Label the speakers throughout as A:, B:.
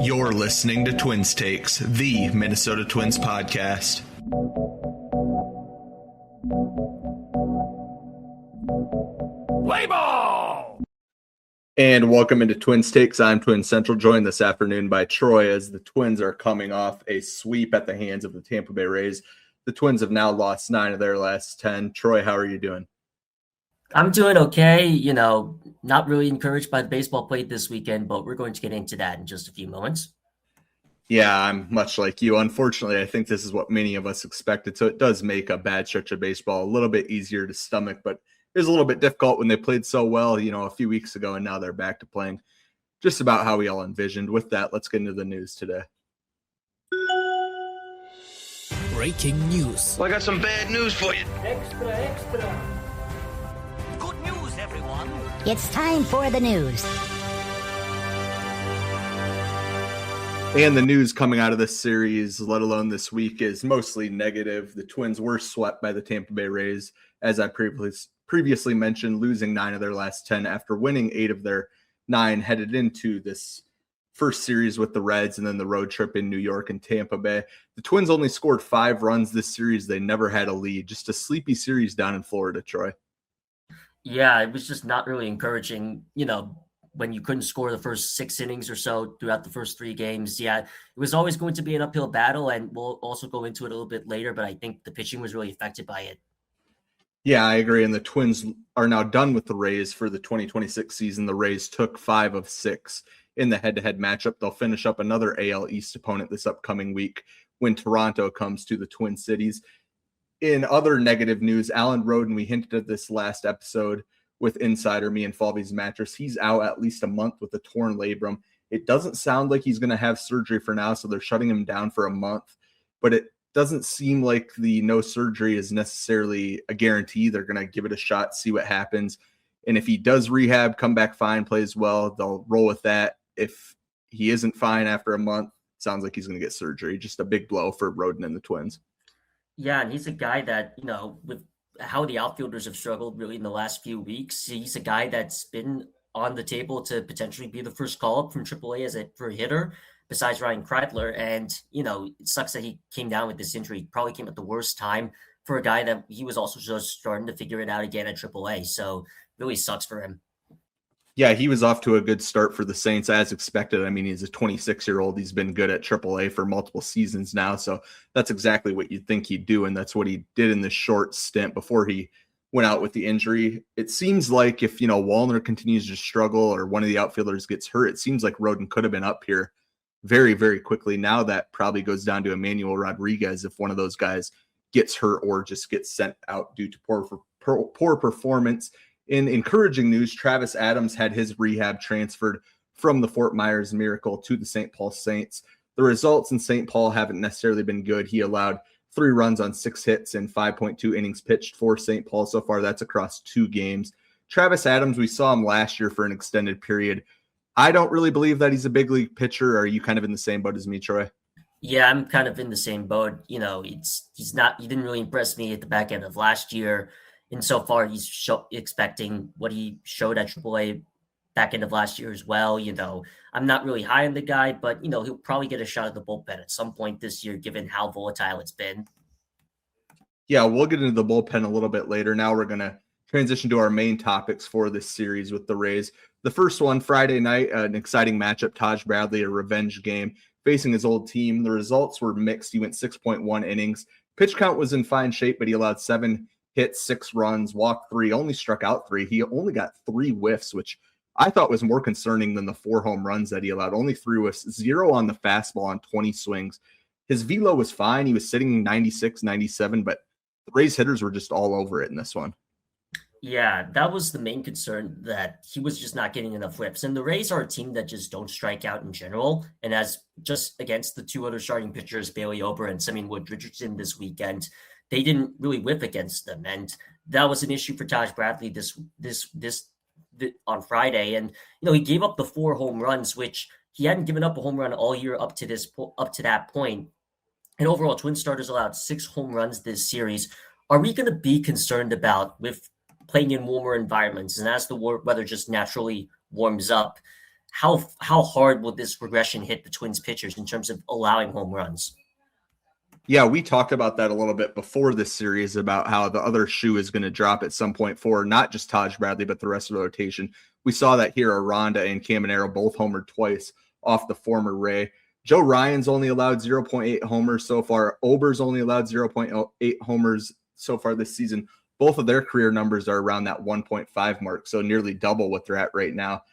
A: You're listening to Twins Takes, the Minnesota Twins podcast.
B: Play ball!
A: And welcome into Twins Takes. I'm Twin Central, joined this afternoon by Troy as the Twins are coming off a sweep at the hands of the Tampa Bay Rays. The Twins have now lost 9 of their last 10. Troy, how are you doing?
C: I'm doing okay. Not really encouraged by the baseball played this weekend, but we're going to get into that in just a few moments.
A: Yeah, I'm much like you. Unfortunately, I think this is what many of us expected. So it does make a bad stretch of baseball a little bit easier to stomach, but it was a little bit difficult when they played so well, a few weeks ago, and now they're back to playing just about how we all envisioned. With that, let's get into the news today.
D: Breaking news.
E: Well, I got some bad news for you.
B: Extra.
D: Good news, everyone.
F: It's time for the news.
A: And the news coming out of this series, let alone this week, is mostly negative. The Twins were swept by the Tampa Bay Rays, as I previously mentioned, losing 9 of their last 10 after winning 8 of their 9 headed into this first series with the Reds and then the road trip in New York and Tampa Bay. The Twins only scored 5 runs this series. They never had a lead. Just a sleepy series down in Florida, Troy.
C: Yeah, it was just not really encouraging, when you couldn't score the first 6 innings or so throughout the first 3 games. Yeah, it was always going to be an uphill battle, and we'll also go into it a little bit later, but I think the pitching was really affected by it.
A: Yeah, I agree. And the Twins are now done with the Rays for the 2026 season. The Rays took 5 of 6 in the head-to-head matchup. They'll finish up another AL East opponent this upcoming week when Toronto comes to the Twin Cities. In other negative news, Alan Roden, we hinted at this last episode with Insider, me and Falvey's Mattress. He's out at least a month with a torn labrum. It doesn't sound like he's going to have surgery for now, so they're shutting him down for a month. But it doesn't seem like the no surgery is necessarily a guarantee. They're going to give it a shot, see what happens. And if he does rehab, come back fine, plays well, they'll roll with that. If he isn't fine after a month, sounds like he's going to get surgery. Just a big blow for Roden and the Twins.
C: Yeah, and he's a guy that, with how the outfielders have struggled really in the last few weeks, he's a guy that's been on the table to potentially be the first call-up from AAA for a hitter besides Ryan Kreidler. And, it sucks that he came down with this injury. He probably came at the worst time for a guy that he was also just starting to figure it out again at AAA. So really sucks for him.
A: Yeah, he was off to a good start for the Saints as expected. I mean, he's a 26-year-old. He's been good at AAA for multiple seasons now. So that's exactly what you'd think he'd do. And that's what he did in this short stint before he went out with the injury. It seems like if, Wallner continues to struggle or one of the outfielders gets hurt, it seems like Roden could have been up here very, very quickly. Now that probably goes down to Emmanuel Rodriguez if one of those guys gets hurt or just gets sent out due to poor performance. In encouraging news, Travis Adams had his rehab transferred from the Fort Myers Miracle to the St. Paul Saints. The results in St. Paul haven't necessarily been good. He allowed 3 runs on 6 hits and 5.2 innings pitched for St. Paul so far. That's across 2 games. Travis Adams, we saw him last year for an extended period. I don't really believe that he's a big league pitcher. Are you kind of in the same boat as me, Troy?
C: Yeah, I'm kind of in the same boat. He didn't really impress me at the back end of last year. And so far, he's expecting what he showed at AAA back end of last year as well. I'm not really high on the guy, but, he'll probably get a shot at the bullpen at some point this year, given how volatile it's been.
A: Yeah, we'll get into the bullpen a little bit later. Now we're going to transition to our main topics for this series with the Rays. The first one, Friday night, an exciting matchup, Taj Bradley, a revenge game, facing his old team. The results were mixed. He went 6.1 innings. Pitch count was in fine shape, but he allowed 7 hits, 6 runs, walked 3, only struck out 3. He only got 3 whiffs, which I thought was more concerning than the 4 home runs that he allowed. Only 3 whiffs, 0 on the fastball on 20 swings. His velo was fine. He was sitting 96, 97, but the Rays hitters were just all over it in this one.
C: Yeah, that was the main concern, that he was just not getting enough whiffs. And the Rays are a team that just don't strike out in general. And as just against the 2 other starting pitchers, Bailey Ober and Simeon Wood Richardson this weekend, they didn't really whip against them. And that was an issue for Taj Bradley this on Friday. And, he gave up the 4 home runs, which he hadn't given up a home run all year up to that point. And overall, Twin starters allowed 6 home runs this series. Are we going to be concerned about with playing in warmer environments, and as the weather just naturally warms up, how hard will this regression hit the Twins pitchers in terms of allowing home runs?
A: Yeah, we talked about that a little bit before this series about how the other shoe is going to drop at some point for not just Taj Bradley, but the rest of the rotation. We saw that here. Aranda and Caminero both homered twice off the former Ray. Joe Ryan's only allowed 0.8 homers so far. Ober's only allowed 0.8 homers so far this season. Both of their career numbers are around that 1.5 mark, so nearly double what they're at right now.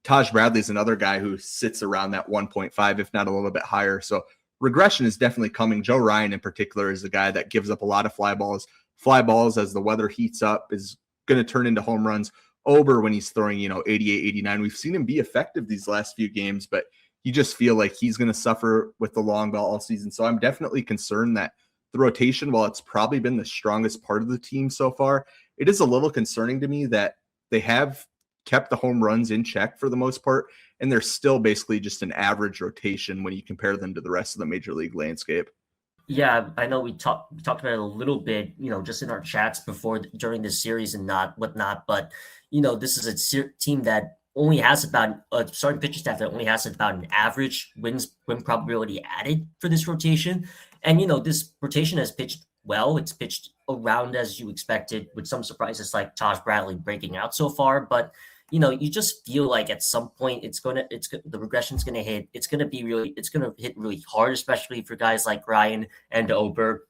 A: Taj Bradley's another guy who sits around that 1.5, if not a little bit higher. So regression is definitely coming. Joe Ryan in particular is the guy that gives up a lot of fly balls. Fly balls, as the weather heats up, is going to turn into home runs. Ober, when he's throwing, 88, 89, we've seen him be effective these last few games, but you just feel like he's going to suffer with the long ball all season. So I'm definitely concerned that the rotation, while it's probably been the strongest part of the team so far, it is a little concerning to me that they have kept the home runs in check for the most part, and they're still basically just an average rotation when you compare them to the rest of the major league landscape.
C: Yeah, I know we talked about it a little bit, just in our chats during this series and whatnot. But this is a team that only has about a starting pitching staff that only has about an average win probability added for this rotation. And this rotation has pitched well. It's pitched around as you expected, with some surprises like Taj Bradley breaking out so far. But you just feel like at some point the regression's gonna hit. It's gonna hit really hard, especially for guys like Ryan and Ober.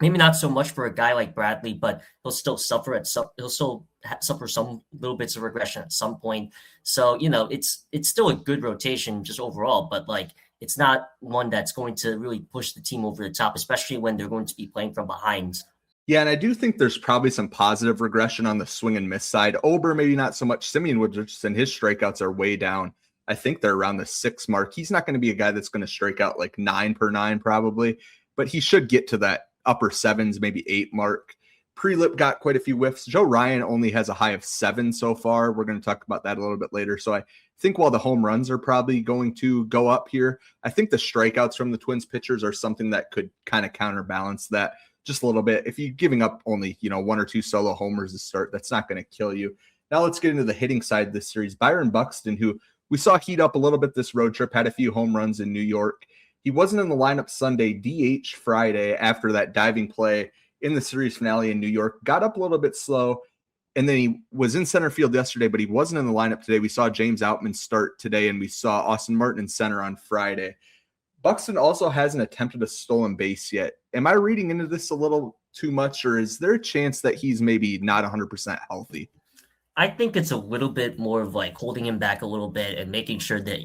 C: Maybe not so much for a guy like Bradley, but he'll still suffer suffer some little bits of regression at some point. So it's still a good rotation just overall, but like it's not one that's going to really push the team over the top, especially when they're going to be playing from behind.
A: Yeah, and I do think there's probably some positive regression on the swing and miss side. Ober, maybe not so much. Simeon Richardson, his strikeouts are way down. I think they're around the 6 mark. He's not going to be a guy that's going to strike out like 9 per 9 probably, but he should get to that upper 7s, maybe 8 mark. Prelip got quite a few whiffs. Joe Ryan only has a high of 7 so far. We're going to talk about that a little bit later. So I think while the home runs are probably going to go up here, I think the strikeouts from the Twins pitchers are something that could kind of counterbalance that just a little bit. If you're giving up only, 1 or 2 solo homers to start, that's not going to kill you. Now let's get into the hitting side of this series. Byron Buxton, who we saw heat up a little bit this road trip, had a few home runs in New York. He wasn't in the lineup Sunday, DH Friday after that diving play in the series finale in New York. Got up a little bit slow, and then he was in center field yesterday, but he wasn't in the lineup today. We saw James Outman start today, and we saw Austin Martin in center on Friday. Buxton also hasn't attempted a stolen base yet. Am I reading into this a little too much, or is there a chance that he's maybe not 100% healthy?
C: I think it's a little bit more of like holding him back a little bit and making sure that,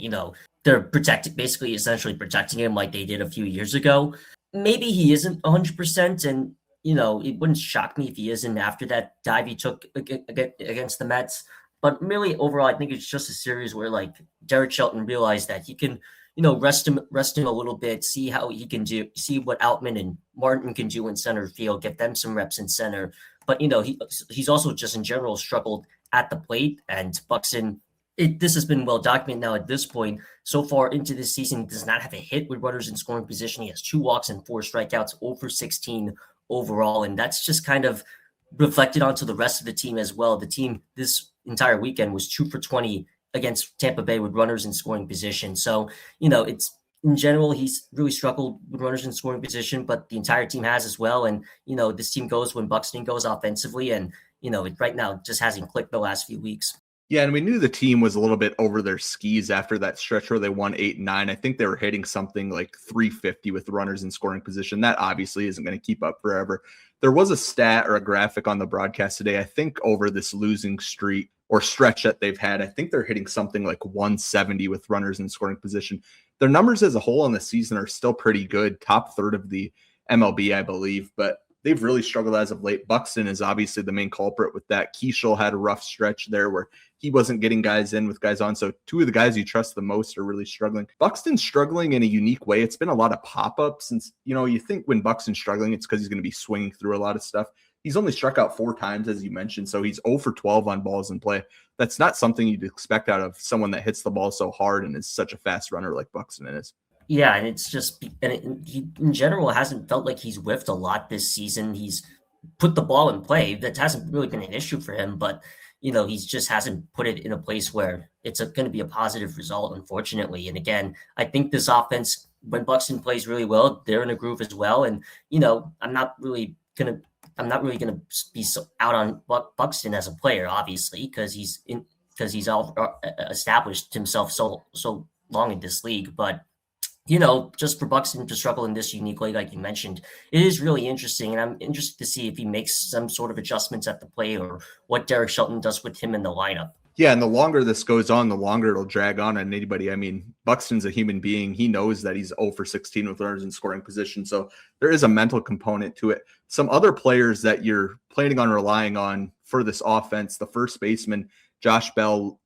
C: they're essentially protecting him like they did a few years ago. Maybe he isn't 100%, and, it wouldn't shock me if he isn't after that dive he took against the Mets. But really, overall, I think it's just a series where, like, Derek Shelton realized that he can, rest him a little bit, see how he can do, see what Outman and Martin can do in center field, get them some reps in center. But, he's also just in general struggled at the plate, and Buxton, this has been well documented now at this point. So far into this season, he does not have a hit with runners in scoring position. He has 2 walks and 4 strikeouts, over 16 overall. And that's just kind of reflected onto the rest of the team as well. The team this entire weekend was 2 for 20 against Tampa Bay with runners in scoring position. So, it's in general, he's really struggled with runners in scoring position, but the entire team has as well. And, this team goes when Buxton goes offensively, and, it right now just hasn't clicked the last few weeks.
A: Yeah, and we knew the team was a little bit over their skis after that stretch where they won 8 and 9. I think they were hitting something like 350 with runners in scoring position. That obviously isn't going to keep up forever. There was a stat or a graphic on the broadcast today, I think, over this losing streak or stretch that they've had. I think they're hitting something like 170 with runners in scoring position. Their numbers as a whole in the season are still pretty good, top third of the MLB, I believe, but they've really struggled as of late. Buxton is obviously the main culprit with that. Keishel had a rough stretch there where he wasn't getting guys in with guys on. So 2 of the guys you trust the most are really struggling. Buxton's struggling in a unique way. It's been a lot of pop-ups since, you think when Buxton's struggling, it's because he's going to be swinging through a lot of stuff. He's only struck out 4 times, as you mentioned. So he's 0 for 12 on balls in play. That's not something you'd expect out of someone that hits the ball so hard and is such a fast runner like Buxton is.
C: Yeah, and it's just, he in general hasn't felt like he's whiffed a lot this season. He's put the ball in play. That hasn't really been an issue for him, but he just hasn't put it in a place where it's going to be a positive result, unfortunately. And again, I think this offense, when Buxton plays really well, they're in a groove as well. And I'm not really gonna be so out on Buxton as a player, obviously, because he's all established himself so long in this league. But just for Buxton to struggle in this unique league, like you mentioned, it is really interesting. And I'm interested to see if he makes some sort of adjustments at the plate or what Derek Shelton does with him in the lineup.
A: Yeah, and the longer this goes on, the longer it'll drag on anybody. I mean, Buxton's a human being. He knows that he's 0 for 16 with runners in scoring position. So there is a mental component to it. Some other players that you're planning on relying on for this offense, the first baseman, Josh Bell,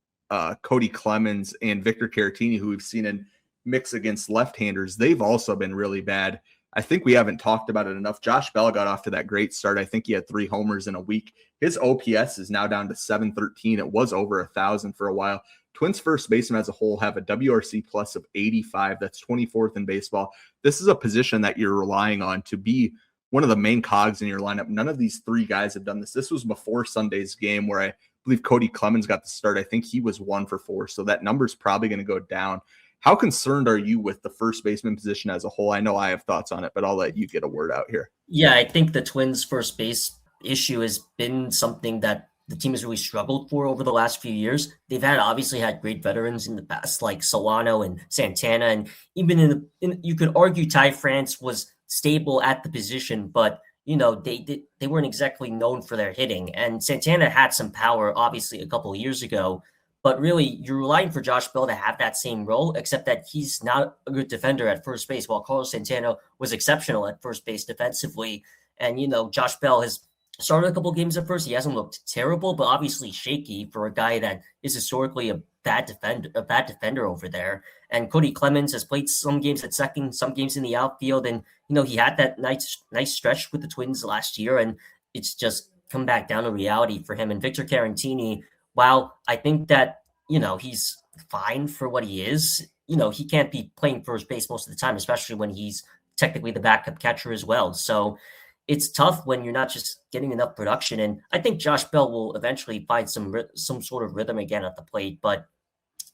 A: Cody Clemens, and Victor Caratini, who we've seen in mix against left-handers, they've also been really bad. I think we haven't talked about it enough. Josh Bell got off to that great start. I think he had 3 homers in a week. His OPS is now down to 713. It was over 1,000 for a while. Twins first baseman as a whole have a WRC plus of 85. That's 24th in baseball. This is a position that you're relying on to be one of the main cogs in your lineup. None of these 3 guys have done this. This was before Sunday's game where I believe Cody Clemens got the start. I think he was 1 for 4. So that number is probably going to go down. How concerned are you with the first baseman position as a whole? I know I have thoughts on it, but I'll let you get a word out here.
C: Yeah, I think the Twins first base issue has been something that the team has really struggled for over the last few years. They've obviously had great veterans in the past, like Solano and Santana, and even you could argue Ty France was stable at the position, but they weren't exactly known for their hitting. And Santana had some power, obviously, a couple of years ago. But really, you're relying for Josh Bell to have that same role, except that he's not a good defender at first base, while Carlos Santana was exceptional at first base defensively. And, Josh Bell has started a couple games at first. He hasn't looked terrible, but obviously shaky for a guy that is historically a bad defender over there. And Cody Clemens has played some games at second, some games in the outfield. And, he had that nice stretch with the Twins last year, and it's just come back down to reality for him. And Victor Caratini, while I think that, he's fine for what he is, he can't be playing first base most of the time, especially when he's technically the backup catcher as well. So it's tough when you're not just getting enough production. And I think Josh Bell will eventually find some sort of rhythm again at the plate. But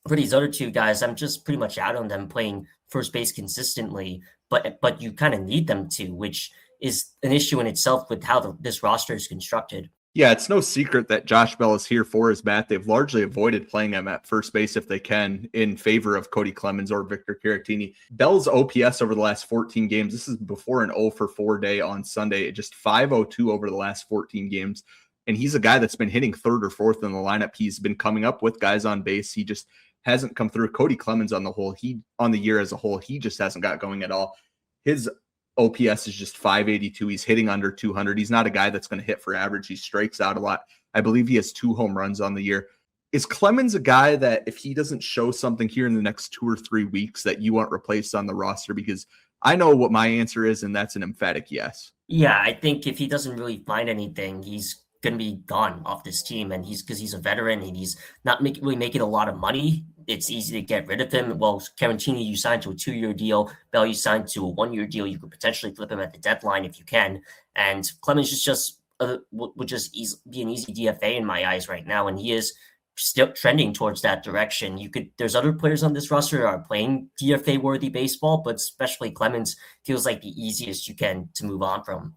C: for these other 2 guys, I'm just pretty much out on them playing first base consistently. But you kind of need them to, which is an issue in itself with how this roster is constructed.
A: Yeah, it's no secret that Josh Bell is here for his bat. They've largely avoided playing him at first base if they can in favor of Cody Clemens or Victor Caratini. Bell's OPS over the last 14 games, this is before an 0 for 4 day on Sunday, just 502 over the last 14 games. And he's a guy that's been hitting 3rd or 4th in the lineup. He's been coming up with guys on base. He just hasn't come through. Cody Clemens on the year as a whole, he just hasn't got going at all. His OPS is just 582. He's hitting under 200. He's not a guy that's going to hit for average. He strikes out a lot. I believe he has 2 home runs on the year. Is Clemens a guy that if he doesn't show something here in the next 2 or 3 weeks that you want replaced on the roster? Because I know what my answer is, and that's an emphatic yes.
C: Yeah, I think if he doesn't really find anything, he's going to be gone off this team. And because he's a veteran and he's not really making a lot of money, it's easy to get rid of him. Well, Caratini, you signed to a 2-year deal. Bell, you signed to a 1-year deal. You could potentially flip him at the deadline if you can. And Clemens would just be an easy DFA in my eyes right now. And he is still trending towards that direction. There's other players on this roster that are playing DFA worthy baseball, but especially Clemens feels like the easiest you can to move on from.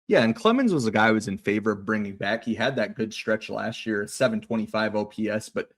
A: Yeah, and Clemens was a guy who was in favor of bringing back. He had that good stretch last year, 725 OPS, but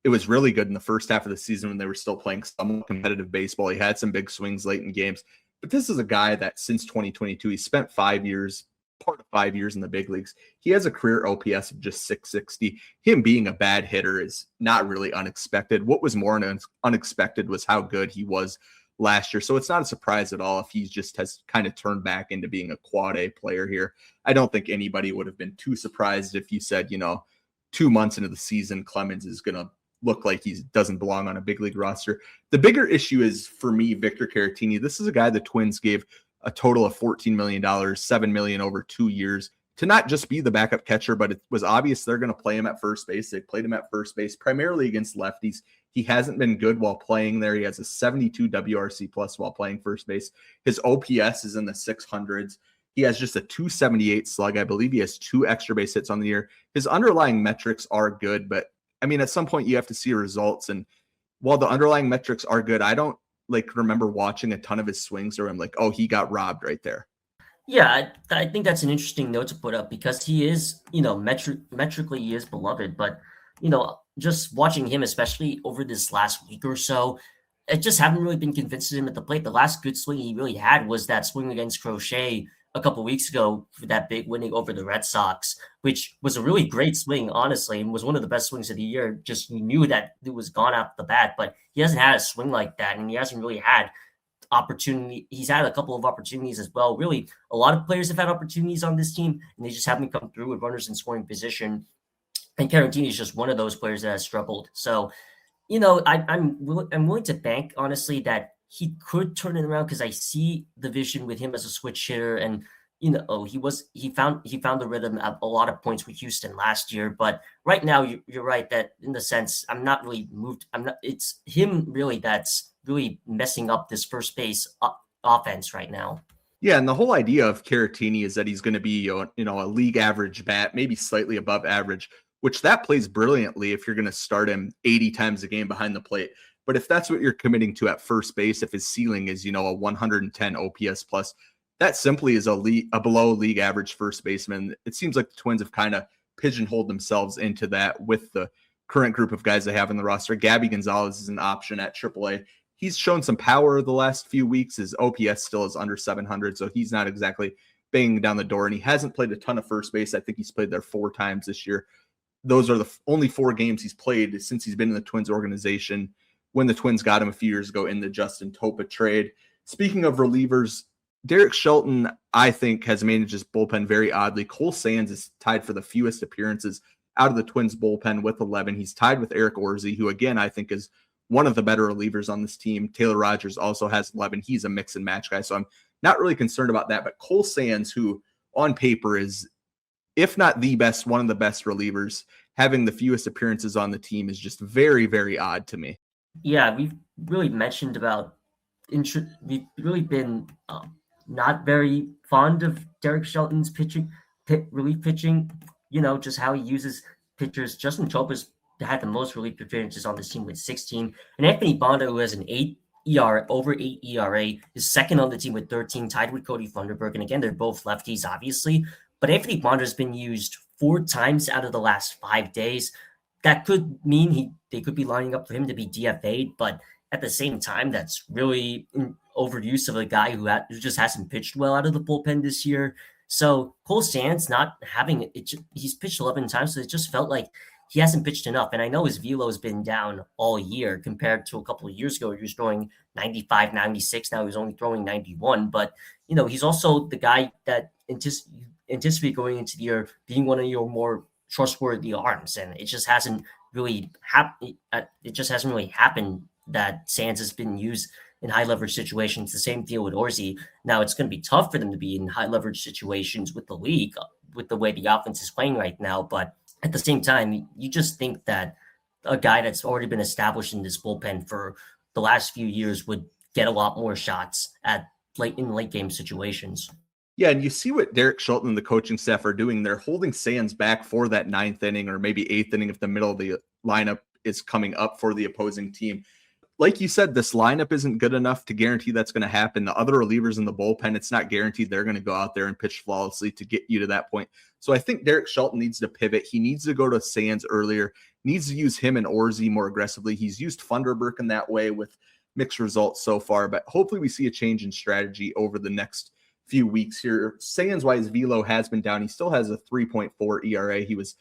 A: it was really good in the first half of the season when they were still playing some competitive baseball. He had some big swings late in games, but this is a guy that since 2022, he spent 5 years, part of 5 years in the big leagues. He has a career OPS of just 660. Him being a bad hitter is not really unexpected. What was more unexpected was how good he was last year. So it's not a surprise at all if he just has kind of turned back into being a quad A player here. I don't think anybody would have been too surprised if you said, 2 months into the season, Clemens is going to look like he doesn't belong on a big league roster. The bigger issue is, for me, Victor Caratini. This is a guy the Twins gave a total of $14 million, $7 million over 2 years to not just be the backup catcher, but it was obvious they're going to play him at first base. They played him at first base primarily against lefties. He hasn't been good while playing there. He has a 72 WRC plus while playing first base. His OPS is in the 600s. He has just a 278 slug. I believe he has 2 extra base hits on the year. His underlying metrics are good, but I mean, at some point you have to see results. And while the underlying metrics are good, I don't remember watching a ton of his swings where I'm like, oh, he got robbed right there.
C: Yeah, I think that's an interesting note to put up because he is, metrically he is beloved, but just watching him, especially over this last week or so, I just haven't really been convinced of him at the plate. The last good swing he really had was that swing against Crochet a couple weeks ago for that big winning over the Red Sox, which was a really great swing, honestly, and was one of the best swings of the year. Just you knew that it was gone out the bat, but he hasn't had a swing like that, and he hasn't really had opportunity. He's had a couple of opportunities as well. Really, a lot of players have had opportunities on this team, and they just haven't come through with runners in scoring position. And Carantini is just one of those players that has struggled. So, I'm willing to bank honestly that he could turn it around because I see the vision with him as a switch hitter, and he found the rhythm at a lot of points with Houston last year. But right now, you're right that in the sense I'm not really moved. It's him really that's really messing up this first base offense right now.
A: Yeah, and the whole idea of Caratini is that he's going to be a league average bat, maybe slightly above average, which that plays brilliantly if you're going to start him 80 times a game behind the plate. But if that's what you're committing to at first base, if his ceiling is, a 110 OPS plus, that simply is a below league average first baseman. It seems like the Twins have kind of pigeonholed themselves into that with the current group of guys they have in the roster. Gabby Gonzalez is an option at AAA. He's shown some power the last few weeks. His OPS still is under 700, so he's not exactly banging down the door, and he hasn't played a ton of first base. I think he's played there 4 times this year. Those are the only 4 games he's played since he's been in the Twins organization when the Twins got him a few years ago in the Justin Topa trade. Speaking of relievers, Derek Shelton, I think, has managed his bullpen very oddly. Cole Sands is tied for the fewest appearances out of the Twins bullpen with 11. He's tied with Eric Orsi, who, again, I think is one of the better relievers on this team. Taylor Rogers also has 11. He's a mix and match guy, so I'm not really concerned about that. But Cole Sands, who on paper is, if not the best, one of the best relievers, having the fewest appearances on the team is just very, very odd to me.
C: Yeah, we've really mentioned about we've really been not very fond of Derek Shelton's relief pitching, just how he uses pitchers. Justin Topa's had the most relief appearances on this team with 16. And Anthony Bonda, who has an 8 ERA, over 8 ERA, is second on the team with 13, tied with Cody Funderburg. And again, they're both lefties, obviously. But Anthony Bonda has been used 4 times out of the last 5 days. That could mean they could be lining up for him to be DFA'd, but at the same time, that's really overuse of a guy who just hasn't pitched well out of the bullpen this year. So Cole Sands not having it, he's pitched 11 times, so it just felt like he hasn't pitched enough. And I know his velo has been down all year compared to a couple of years ago. He was throwing 95, 96. Now he's only throwing 91. But, he's also the guy that anticipate going into the year being one of your more trustworthy arms. And it just hasn't really happened. It just hasn't really happened that Sands has been used in high leverage situations. The same deal with Orsi. Now it's going to be tough for them to be in high leverage situations with the league, with the way the offense is playing right now. But at the same time, you just think that a guy that's already been established in this bullpen for the last few years would get a lot more shots in late game situations.
A: Yeah, and you see what Derek Shelton and the coaching staff are doing. They're holding Sands back for that 9th inning or maybe 8th inning if the middle of the lineup is coming up for the opposing team. Like you said, this lineup isn't good enough to guarantee that's going to happen. The other relievers in the bullpen, it's not guaranteed they're going to go out there and pitch flawlessly to get you to that point. So I think Derek Shelton needs to pivot. He needs to go to Sands earlier, needs to use him and Orsi more aggressively. He's used Funderburk in that way with mixed results so far, but hopefully we see a change in strategy over the next few weeks here. Sands-wise, velo has been down. He still has a 3.4 ERA. He was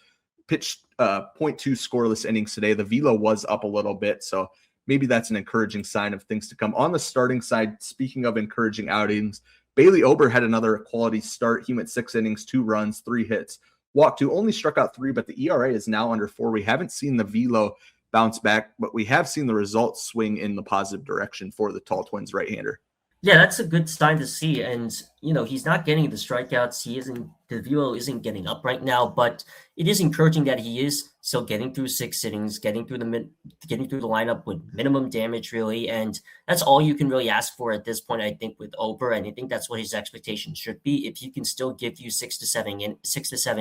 A: pitched 0.2 scoreless innings today. The velo was up a little bit, so maybe that's an encouraging sign of things to come. On the starting side, speaking of encouraging outings, Bailey Ober had another quality start. He went 6 innings, 2 runs, 3 hits, walked 2, only struck out 3, but the ERA is now under 4. We haven't seen the velo bounce back, but we have seen the results swing in the positive direction for the Tall Twins right-hander.
C: Yeah, that's a good sign to see. And, he's not getting the strikeouts. The velo isn't getting up right now, but it is encouraging that he is still getting through 6 innings, getting through the lineup with minimum damage, really. And that's all you can really ask for at this point, I think, with Ober. And I think that's what his expectation should be. If he can still give you 6 to 7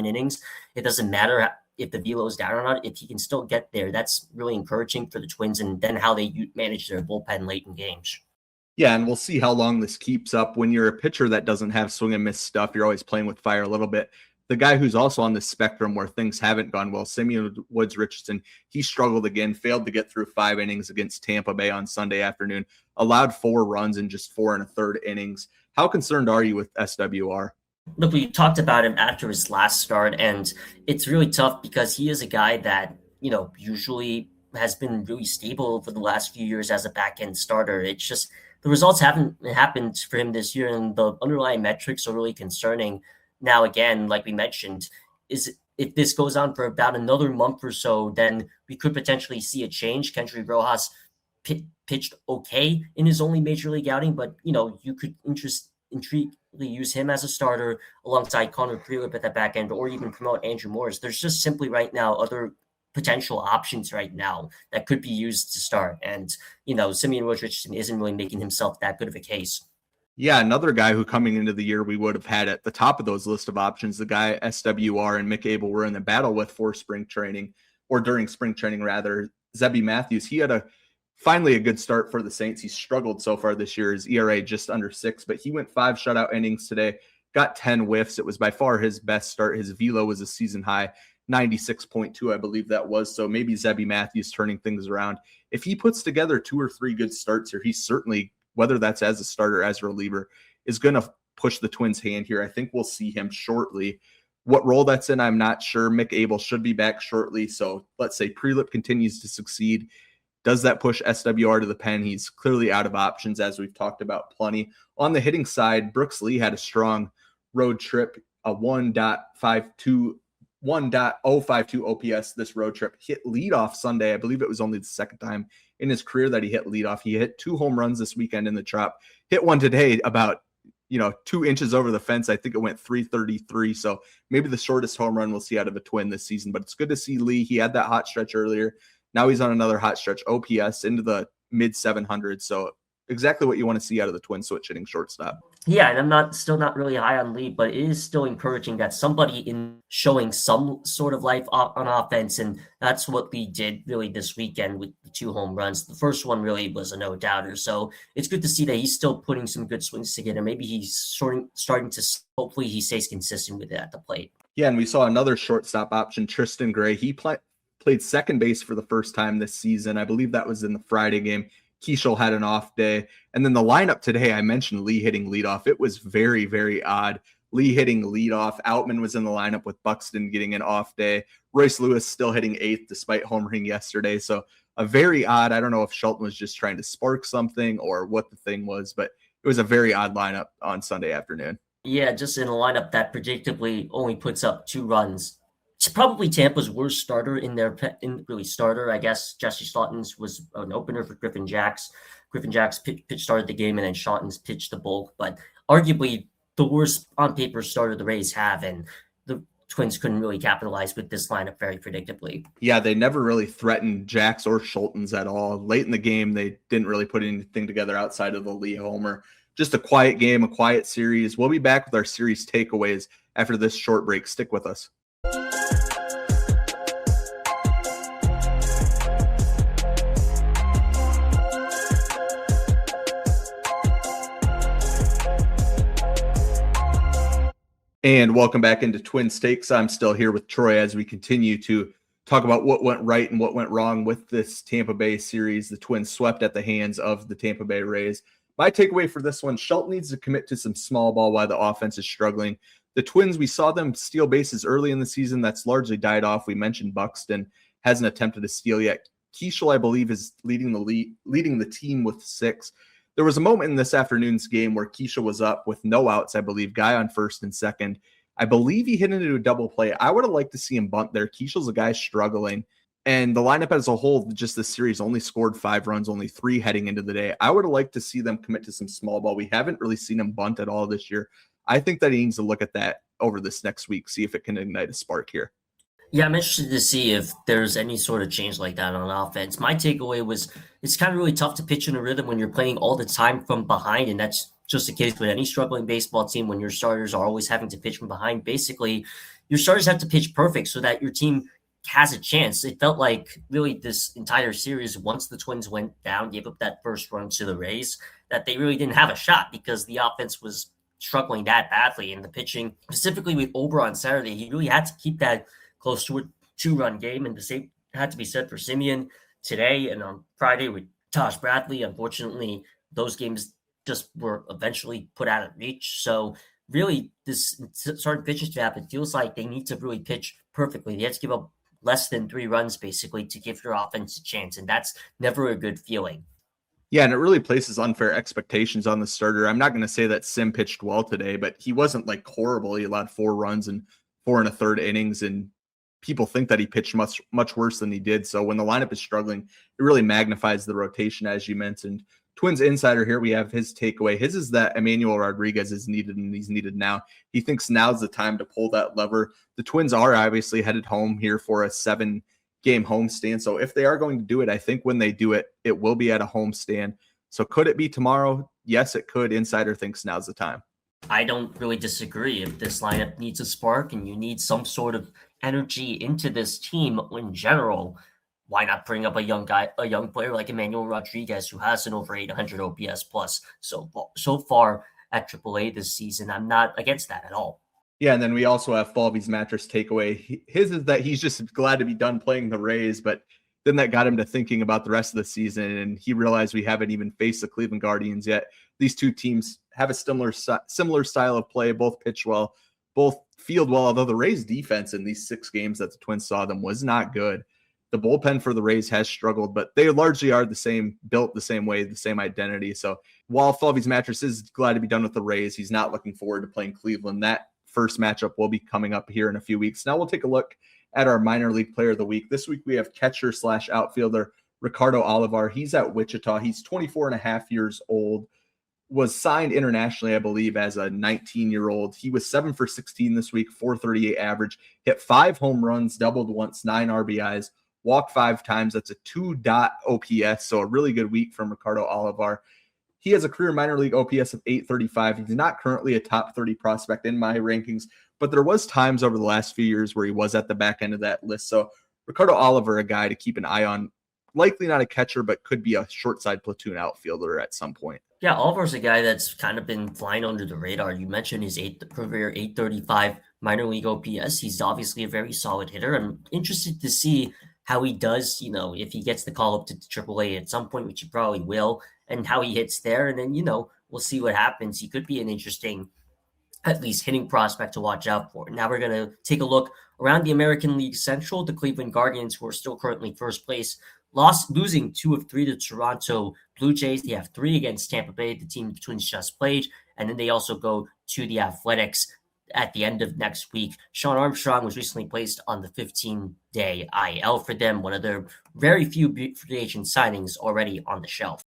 C: innings, it doesn't matter if the velo is down or not. If he can still get there, that's really encouraging for the Twins and then how they manage their bullpen late in games.
A: Yeah, and we'll see how long this keeps up. When you're a pitcher that doesn't have swing and miss stuff, you're always playing with fire a little bit. The guy who's also on the spectrum where things haven't gone well, Simeon Woods Richardson, he struggled again, failed to get through 5 innings against Tampa Bay on Sunday afternoon, allowed 4 runs in just 4 1/3 innings. How concerned are you with SWR?
C: Look, we talked about him after his last start, and it's really tough because he is a guy that, usually has been really stable over the last few years as a back end starter. It's just the results haven't happened for him this year, and the underlying metrics are really concerning. Now, again, like we mentioned, is if this goes on for about another month or so, then we could potentially see a change. Kendry Rojas pitched okay in his only major league outing, but you could intriguingly use him as a starter alongside Connor Prelip at the back end, or even promote Andrew Morris. There's just simply right now other potential options right now that could be used to start. And, Simeon Woods Richardson isn't really making himself that good of a case.
A: Yeah, another guy who coming into the year we would have had at the top of those list of options, the guy SWR and Mick Abel were in the battle with for spring training, or during spring training rather, Zebby Matthews. He had finally a good start for the Saints. He struggled so far this year. His ERA just under 6, but he went 5 shutout innings today, got 10 whiffs. It was by far his best start. His velo was a season high 96.2, I believe that was. So maybe Zebby Matthews turning things around. If he puts together 2 or 3 good starts here, he's certainly, whether that's as a starter, as a reliever, is going to push the Twins' hand here. I think we'll see him shortly. What role that's in, I'm not sure. Mick Abel should be back shortly. So let's say Prelip continues to succeed. Does that push SWR to the pen? He's clearly out of options, as we've talked about plenty. On the hitting side, Brooks Lee had a strong road trip, a 1.052 OPS this road trip. Hit leadoff Sunday. I believe it was only the second time in his career that he hit leadoff. He hit 2 home runs this weekend in the Trop. Hit one today about 2 inches over the fence. I think it went 333. So maybe the shortest home run we'll see out of a Twin this season. But it's good to see Lee. He had that hot stretch earlier. Now he's on another hot stretch. OPS into the mid 700s. So exactly what you want to see out of the Twin switch hitting shortstop.
C: Yeah, and I'm still not really high on Lee, but it is still encouraging that somebody in showing some sort of life on offense, and that's what Lee did really this weekend with the 2 home runs. The first one really was a no-doubter, so it's good to see that he's still putting some good swings together. Maybe he's starting to, hopefully he stays consistent with it at the plate.
A: Yeah, and we saw another shortstop option, Tristan Gray. He played second base for the first time this season. I believe that was in the Friday game. Keishel had an off day. And then the lineup today, I mentioned Lee hitting leadoff. It was very, very odd. Lee hitting leadoff. Outman was in the lineup with Buxton getting an off day. Royce Lewis still hitting 8th despite homering yesterday. So a very odd, I don't know if Shelton was just trying to spark something or what the thing was, but it was a very odd lineup on Sunday afternoon.
C: Yeah, just in a lineup that predictably only puts up 2 runs. It's probably Tampa's worst starter starter. I guess Jesse Slaughton's was an opener for Griffin Jacks. Griffin Jacks pitch started the game, and then Slaughton's pitched the bulk. But arguably the worst on paper starter the Rays have, and the Twins couldn't really capitalize with this lineup very predictably.
A: Yeah, they never really threatened Jacks or Schultens at all. Late in the game, they didn't really put anything together outside of the Lee homer. Just a quiet game, a quiet series. We'll be back with our series takeaways after this short break. Stick with us. And welcome back into Twin Stakes. I'm still here with Troy as we continue to talk about what went right and what went wrong with this Tampa Bay series. The Twins swept at the hands of the Tampa Bay Rays. My takeaway for this one, Shelton needs to commit to some small ball while the offense is struggling. The Twins, we saw them steal bases early in the season. That's largely died off. We mentioned Buxton hasn't attempted to steal yet. Keishel, I believe, is leading the team with 6. There was a moment in this afternoon's game where Keishel was up with no outs, I believe, guy on first and second. I believe he hit into a double play. I would have liked to see him bunt there. Keishel's a guy struggling. And the lineup as a whole, just this series, only scored 5 runs, only 3 heading into the day. I would have liked to see them commit to some small ball. We haven't really seen him bunt at all this year. I think that he needs to look at that over this next week, see if it can ignite a spark here.
C: Yeah, I'm interested to see if there's any sort of change like that on offense. My takeaway was it's kind of really tough to pitch in a rhythm when you're playing all the time from behind, and that's just the case with any struggling baseball team when your starters are always having to pitch from behind. Basically, your starters have to pitch perfect so that your team has a chance. It felt like really this entire series, once the Twins went down, gave up that first run to the Rays, that they really didn't have a shot because the offense was struggling that badly. And the pitching, specifically with Ober on Saturday, he really had to keep that close to a 2-run game. And the same had to be said for Simeon today and on Friday with Tosh Bradley. Unfortunately, those games just were eventually put out of reach. So really, this starting pitching staff, it feels like they need to really pitch perfectly. They have to give up less than 3 runs, basically, to give your offense a chance. And that's never a good feeling.
A: Yeah, and it really places unfair expectations on the starter. I'm not going to say that Sim pitched well today, but he wasn't like horrible. He allowed 4 runs in 4 1/3 innings, and people think that he pitched much worse than he did. So when the lineup is struggling, it really magnifies the rotation, as you mentioned. Twins insider here, we have his takeaway. His is that Emmanuel Rodriguez is needed, and he's needed now. He thinks now's the time to pull that lever. The Twins are obviously headed home here for a 7-game homestand. So if they are going to do it, I think when they do it, it will be at a homestand. So could it be tomorrow? Yes, it could. Insider thinks now's the time.
C: I don't really disagree. If this lineup needs a spark and you need some sort of energy into this team in general, why not bring up a young player like Emmanuel Rodriguez, who has an over 800 OPS plus so far at AAA this season? I'm not against that at all.
A: Yeah, and then we also have Falvey's mattress takeaway. His is that he's just glad to be done playing the Rays, but then that got him to thinking about the rest of the season, and he realized we haven't even faced the Cleveland Guardians yet. These two teams have a similar style of play, both pitch well, both field well, although the Rays' defense in these 6 games that the Twins saw them was not good. The bullpen for the Rays has struggled, but they largely are the same, built the same way, the same identity. So while Falvey's mattress is glad to be done with the Rays, he's not looking forward to playing Cleveland. That first matchup will be coming up here in a few weeks. Now we'll take a look at our minor league player of the week. This week we have catcher/outfielder Ricardo Olivar. He's at Wichita. He's 24 and a half years old, was signed internationally, I believe, as a 19-year-old. He was 7 for 16 this week, 438 average, hit 5 home runs, doubled once, 9 RBIs, walked 5 times. That's a 2.0 OPS, so a really good week from Ricardo Olivar. He has a career minor league OPS of 835. He's not currently a top 30 prospect in my rankings, but there was times over the last few years where he was at the back end of that list. So Ricardo Olivar, a guy to keep an eye on, likely not a catcher, but could be a short side platoon outfielder at some point.
C: Yeah, Oliver's a guy that's kind of been flying under the radar. You mentioned his career 835 minor league OPS. He's obviously a very solid hitter. I'm interested to see how he does, if he gets the call up to AAA at some point, which he probably will, and how he hits there. And then, we'll see what happens. He could be an interesting, at least hitting prospect to watch out for. Now we're going to take a look around the American League Central. The Cleveland Guardians, who are still currently first place, losing 2 of 3 to Toronto Blue Jays. They have 3 against Tampa Bay, the team the Twins just played. And then they also go to the Athletics at the end of next week. Sean Armstrong was recently placed on the 15-day IL for them, one of their very few free agent signings already on the shelf.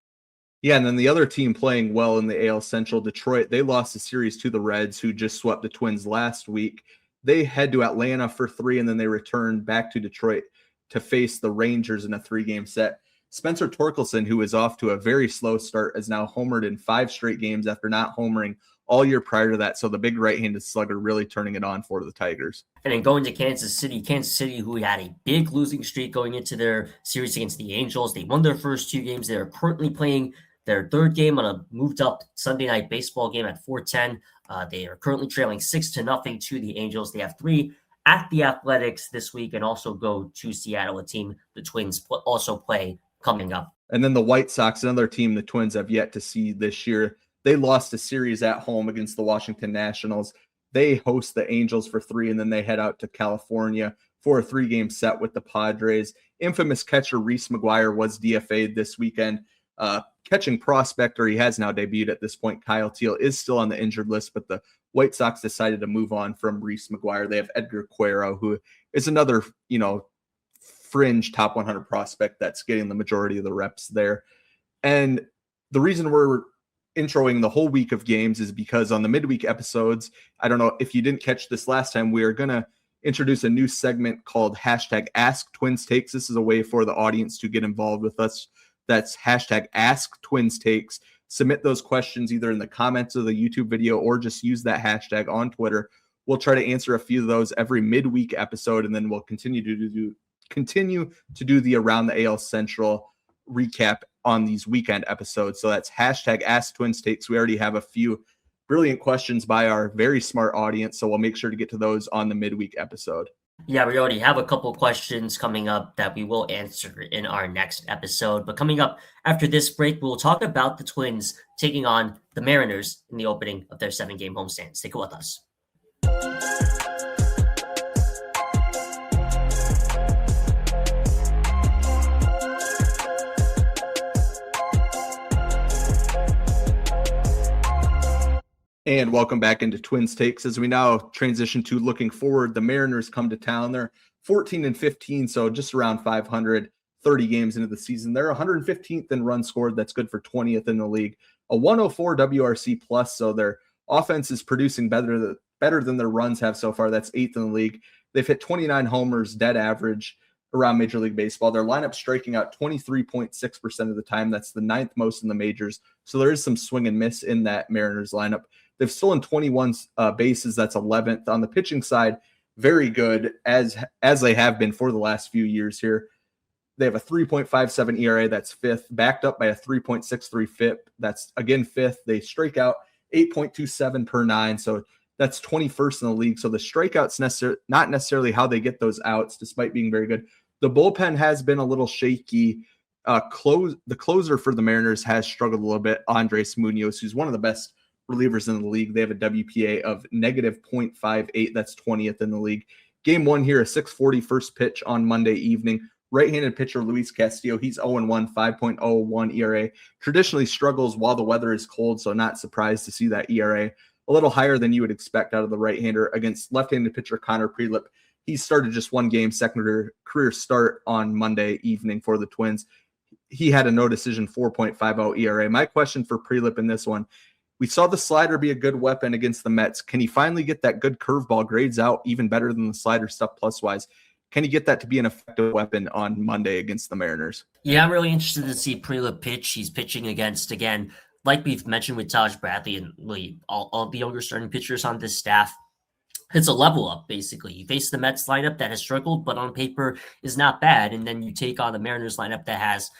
A: Yeah, and then the other team playing well in the AL Central, Detroit, they lost the series to the Reds, who just swept the Twins last week. They head to Atlanta for 3, and then they return back to Detroit to face the Rangers in a 3-game set. Spencer Torkelson, who is off to a very slow start, has now homered in 5 straight games after not homering all year prior to that. So the big right-handed slugger really turning it on for the Tigers.
C: And then going to Kansas City, who had a big losing streak going into their series against the Angels. They won their first 2 games. They are currently playing their 3rd game on a moved up Sunday night baseball game at 4:10. They are currently trailing 6-0 to the Angels. They have 3 at the Athletics this week and also go to Seattle, a team the Twins also play coming up.
A: And then the White Sox, another team the Twins have yet to see this year. They lost a series at home against the Washington Nationals. They host the Angels for 3, and then they head out to California for a 3-game set with the Padres. Infamous catcher Reese McGuire was DFA'd this weekend. Catching prospect, or he has now debuted at this point, Kyle Teal is still on the injured list, but the White Sox decided to move on from Reese McGuire. They have Edgar Cuero, who is another, fringe top 100 prospect that's getting the majority of the reps there. And the reason we're introing the whole week of games is because on the midweek episodes, I don't know if you didn't catch this last time, we are going to introduce a new segment called hashtag Ask Twins Takes. This is a way for the audience to get involved with us. That's hashtag Ask Twins Takes. Submit those questions either in the comments of the YouTube video or just use that hashtag on Twitter. We'll try to answer a few of those every midweek episode, and then we'll continue to do the Around the AL Central recap on these weekend episodes. So that's hashtag Ask Twins Takes. We already have a few brilliant questions by our very smart audience, so we'll make sure to get to those on the midweek episode.
C: Yeah, we already have a couple questions coming up that we will answer in our next episode. But coming up after this break, we'll talk about the Twins taking on the Mariners in the opening of their 7-game homestand. Stick with us.
A: And welcome back into Twins Takes as we now transition to looking forward. The Mariners come to town. They're 14-15, so just around 500, 30 games into the season. They're 115th in runs scored. That's good for 20th in the league. A 104 WRC plus, so their offense is producing better than their runs have so far. That's 8th in the league. They've hit 29 homers, dead average around Major League Baseball. Their lineup striking out 23.6% of the time. That's the 9th most in the majors. So there is some swing and miss in that Mariners lineup. They've stolen 21 bases. That's 11th. On the pitching side, very good, as they have been for the last few years here. They have a 3.57 ERA. That's 5th, backed up by a 3.63 FIP. That's, again, 5th. They strike out 8.27 per 9, so that's 21st in the league. So the strikeouts not necessarily how they get those outs, despite being very good. The bullpen has been a little shaky. The closer for the Mariners has struggled a little bit, Andres Munoz, who's one of the best relievers in the league. They have a WPA of negative 0.58. That's 20th in the league. Game 1 here, a 6:40 first pitch on Monday evening. Right-handed pitcher Luis Castillo, he's 0-1, 5.01 ERA. Traditionally struggles while the weather is cold, so not surprised to see that ERA a little higher than you would expect out of the right-hander. Against left-handed pitcher Connor Prelip, he started just one game, second career start on Monday evening for the Twins. He had a no-decision 4.50 ERA. My question for Prelip in this one, we saw the slider be a good weapon against the Mets. Can he finally get that good curveball, grades out even better than the slider stuff plus-wise? Can he get that to be an effective weapon on Monday against the Mariners?
C: Yeah, I'm really interested to see Prelip pitch. He's pitching against, again, like we've mentioned with Taj Bradley and really all the younger starting pitchers on this staff. It's a level up, basically. You face the Mets lineup that has struggled, but on paper is not bad. And then you take on the Mariners lineup that has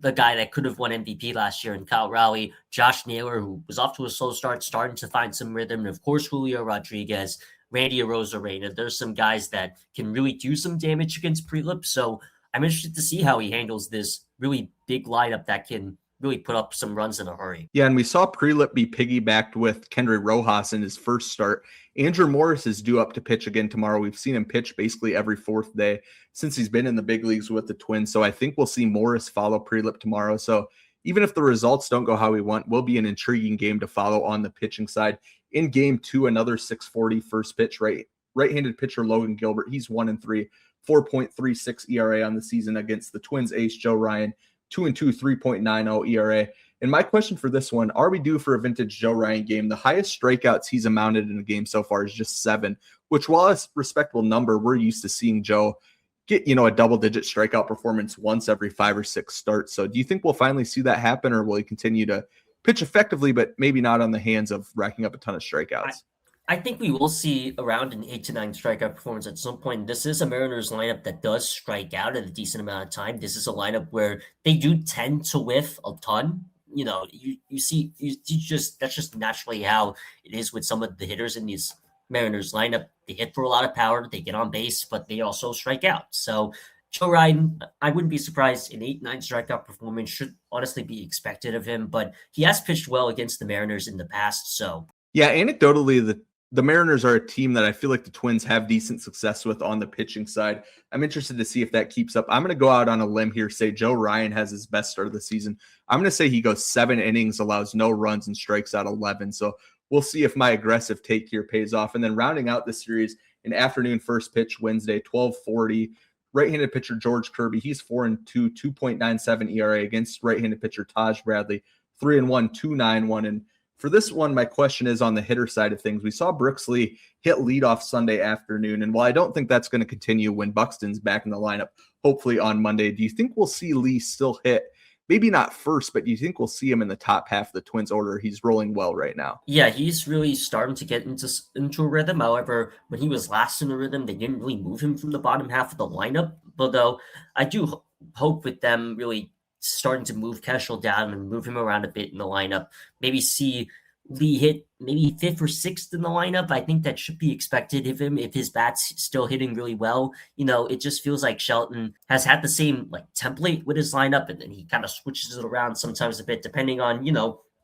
C: the guy that could have won MVP last year in Kyle Rowley, Josh Naylor, who was off to a slow start, starting to find some rhythm, and of course, Julio Rodriguez, Randy Arozarena. There's some guys that can really do some damage against Prelip. So I'm interested to see how he handles this really big lineup that can really put up some runs in a hurry.
A: Yeah, and we saw Prelip be piggybacked with Kendry Rojas in his first start. Andrew Morris is due up to pitch again tomorrow. We've seen him pitch basically every fourth day since he's been in the big leagues with the Twins. So I think we'll see Morris follow Prelip tomorrow. So even if the results don't go how we want, will be an intriguing game to follow on the pitching side. In game 2, another 6:40 first pitch, right-handed pitcher Logan Gilbert. He's 1-3, 4.36 ERA on the season against the Twins ace Joe Ryan, 2-2, 3.90 ERA. And my question for this one, are we due for a vintage Joe Ryan game? The highest strikeouts he's amounted in a game so far is just 7, which, while a respectable number, we're used to seeing Joe get, a double-digit strikeout performance once every 5 or 6 starts. So do you think we'll finally see that happen, or will he continue to pitch effectively, but maybe not on the hands of racking up a ton of strikeouts?
C: I think we will see around an 8 to 9 strikeout performance at some point. This is a Mariners lineup that does strike out at a decent amount of time. This is a lineup where they do tend to whiff a ton. That's just naturally how it is with some of the hitters in these Mariners lineup. They hit for a lot of power, they get on base, but they also strike out. So Joe Ryan, I wouldn't be surprised. An 8-9 strikeout performance should honestly be expected of him, but he has pitched well against the Mariners in the past. So
A: yeah, anecdotally, the Mariners are a team that I feel like the Twins have decent success with on the pitching side. I'm interested to see if that keeps up. I'm going to go out on a limb here, say Joe Ryan has his best start of the season. I'm going to say he goes 7 innings, allows no runs, and strikes out 11. So we'll see if my aggressive take here pays off. And then rounding out the series, an afternoon first pitch Wednesday, 12:40, right-handed pitcher George Kirby, he's 4-2, 2.97 ERA against right-handed pitcher Taj Bradley, 3-1, 2.91. And for this one, my question is on the hitter side of things. We saw Brooks Lee hit leadoff Sunday afternoon, and while I don't think that's going to continue when Buxton's back in the lineup, hopefully on Monday, do you think we'll see Lee still hit? Maybe not first, but do you think we'll see him in the top half of the Twins order? He's rolling well right now.
C: Yeah, he's really starting to get into a rhythm. However, when he was last in the rhythm, they didn't really move him from the bottom half of the lineup. But though I do hope with them really starting to move Keschel down and move him around a bit in the lineup, maybe see Lee hit maybe 5th or 6th in the lineup. I think that should be expected of him if his bat's still hitting really well. It just feels like Shelton has had the same template with his lineup, and then he kind of switches it around sometimes a bit depending on,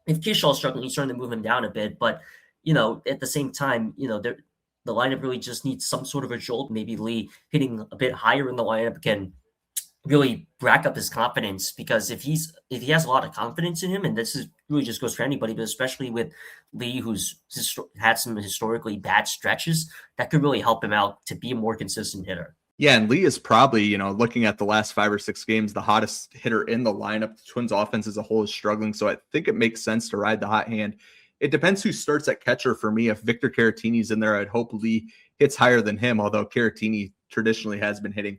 C: if Keschel's struggling, he's starting to move him down a bit. But, at the same time, the lineup really just needs some sort of a jolt. Maybe Lee hitting a bit higher in the lineup can really rack up his confidence, because if he has a lot of confidence in him, and this is really just goes for anybody, but especially with Lee, who's had some historically bad stretches, that could really help him out to be a more consistent hitter.
A: Yeah, and Lee is probably, looking at the last 5 or 6 games, the hottest hitter in the lineup. The Twins offense as a whole is struggling, so I think it makes sense to ride the hot hand. It depends who starts at catcher for me. If Victor Caratini's in there, I'd hope Lee hits higher than him, although Caratini traditionally has been hitting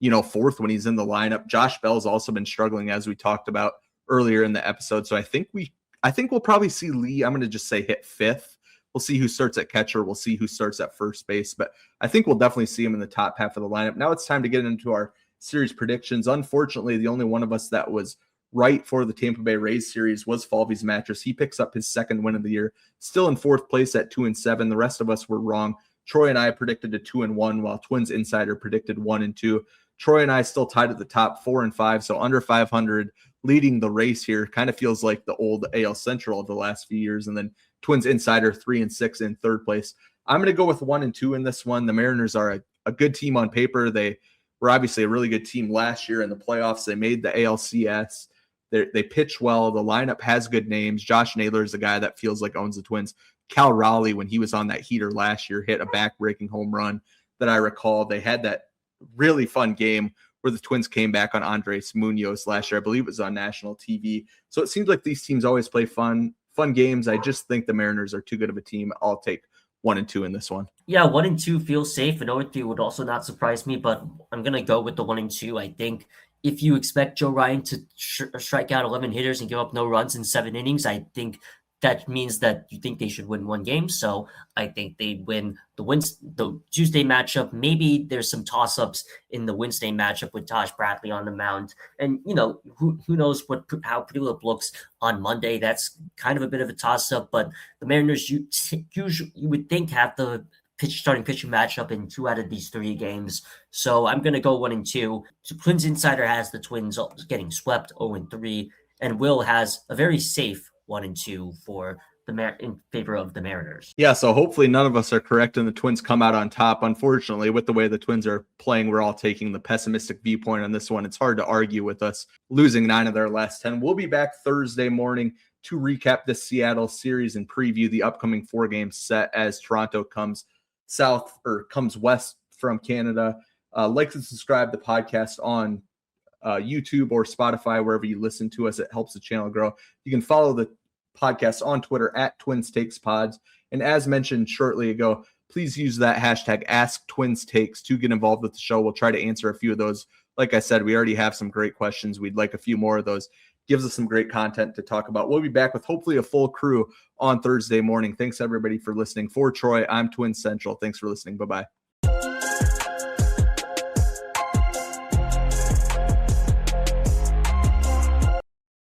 A: 4th when he's in the lineup. Josh Bell's also been struggling, as we talked about earlier in the episode. So I think we'll probably see Lee, I'm going to just say, hit 5th. We'll see who starts at catcher. We'll see who starts at first base, but I think we'll definitely see him in the top half of the lineup. Now it's time to get into our series predictions. Unfortunately, the only one of us that was right for the Tampa Bay Rays series was Falvey's Mattress. He picks up his 2nd win of the year, still in 4th place at 2-7. The rest of us were wrong. Troy and I predicted a 2-1, while Twins Insider predicted 1-2. Troy and I still tied at the top, 4-5, so under 500, leading the race here. Kind of feels like the old AL Central of the last few years. And then Twins Insider 3-6 in 3rd place. I'm going to go with 1-2 in this one. The Mariners are a good team on paper. They were obviously a really good team last year in the playoffs. They made the ALCS. They pitch well. The lineup has good names. Josh Naylor is a guy that feels like owns the Twins. Cal Raleigh, when he was on that heater last year, hit a back-breaking home run that I recall. They had that really fun game where the Twins came back on Andres Munoz last year. I believe it was on national TV. So it seems like these teams always play fun games. I just think the Mariners are too good of a team. I'll take 1-2 in this one.
C: Yeah, 1-2 feels safe. And 0-3 would also not surprise me, but I'm going to go with the 1-2. I think if you expect Joe Ryan to strike out 11 hitters and give up no runs in 7 innings, I think that means that you think they should win 1 game. So I think they win the Tuesday matchup. Maybe there's some toss-ups in the Wednesday matchup with Taj Bradley on the mound. And, who knows how Prelip looks on Monday. That's kind of a bit of a toss-up. But the Mariners, you would think, have the starting pitching matchup in 2 out of these 3 games. So I'm going to go 1-2. So Twins Insider has the Twins getting swept 0-3. And Will has a very safe 1-2 for in favor of the Mariners.
A: Yeah, so hopefully none of us are correct and the Twins come out on top. Unfortunately, with the way the Twins are playing, we're all taking the pessimistic viewpoint on this one. It's hard to argue with us losing 9 of their last 10. We'll be back Thursday morning to recap the Seattle series and preview the upcoming 4-game set as Toronto comes west from Canada. Like and subscribe to the podcast on YouTube or Spotify, wherever you listen to us. It helps the channel grow. You can follow the podcast on Twitter at Twins Takes Pods. And as mentioned shortly ago, please use that hashtag #AskTwinsTakes to get involved with the show. We'll try to answer a few of those. Like I said, we already have some great questions. We'd like a few more of those. Gives us some great content to talk about. We'll be back with hopefully a full crew on Thursday morning. Thanks everybody for listening. For Troy, I'm Twins Central. Thanks for listening. Bye-bye.